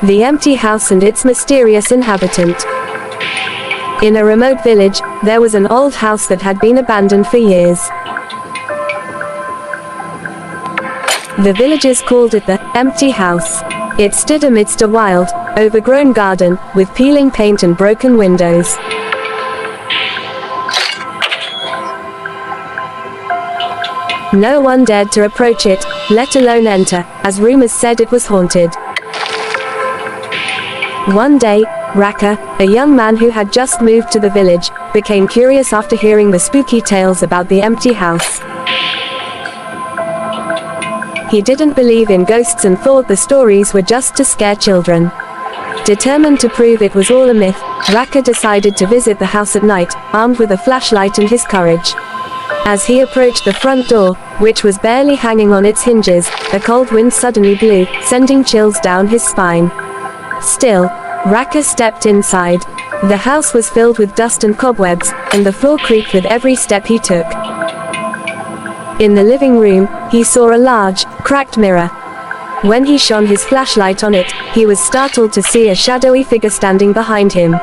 The empty house and its mysterious inhabitant. In a remote village, there was an old house that had been abandoned for years. The villagers called it the empty house. It stood amidst a wild, overgrown garden, with peeling paint and broken windows. No one dared to approach it, let alone enter, as rumors said it was haunted. One day, Raka, a young man who had just moved to the village, became curious after hearing the spooky tales about the empty house. He didn't believe in ghosts and thought the stories were just to scare children. Determined to prove it was all a myth, Raka decided to visit the house at night, armed with a flashlight and his courage. As he approached the front door, which was barely hanging on its hinges, a cold wind suddenly blew, sending chills down his spine. Still, Raka stepped inside. The house was filled with dust and cobwebs, and the floor creaked with every step he took. In the living room, he saw a large, cracked mirror. When he shone his flashlight on it, he was startled to see a shadowy figure standing behind him.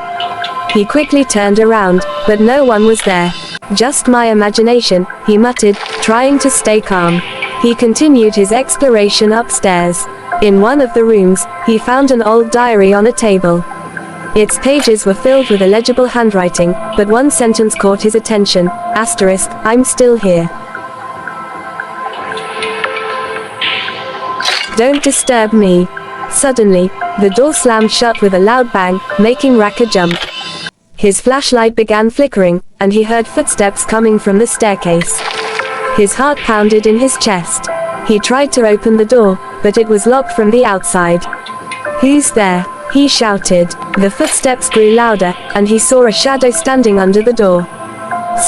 He quickly turned around, but no one was there. "Just my imagination," he muttered, trying to stay calm. He continued his exploration upstairs. In one of the rooms, he found an old diary on a table. Its pages were filled with illegible handwriting, but one sentence caught his attention, *, "I'm still here. Don't disturb me." Suddenly, the door slammed shut with a loud bang, making Raka jump. His flashlight began flickering, and he heard footsteps coming from the staircase. His heart pounded in his chest. He tried to open the door, but it was locked from the outside. "Who's there?" he shouted. The footsteps grew louder, and he saw a shadow standing under the door.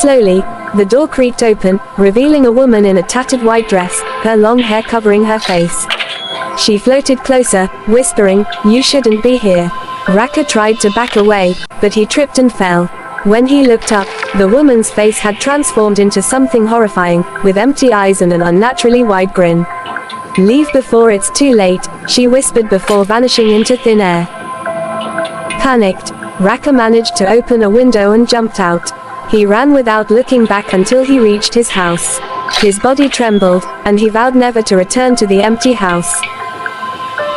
Slowly, the door creaked open, revealing a woman in a tattered white dress, her long hair covering her face. She floated closer, whispering, "You shouldn't be here." Raka tried to back away, but he tripped and fell. When he looked up, the woman's face had transformed into something horrifying, with empty eyes and an unnaturally wide grin. "Leave before it's too late," she whispered before vanishing into thin air. Panicked, Raka managed to open a window and jumped out. He ran without looking back until he reached his house. His body trembled, and he vowed never to return to the empty house.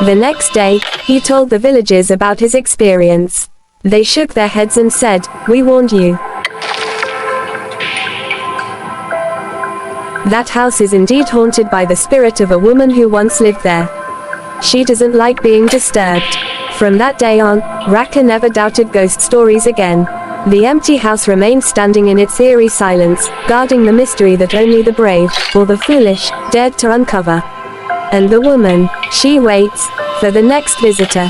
The next day, he told the villagers about his experience. They shook their heads and said, "We warned you. That house is indeed haunted by the spirit of a woman who once lived there. She doesn't like being disturbed." From that day on, Raka never doubted ghost stories again. The empty house remained standing in its eerie silence, guarding the mystery that only the brave, or the foolish, dared to uncover. And the woman, she waits for the next visitor.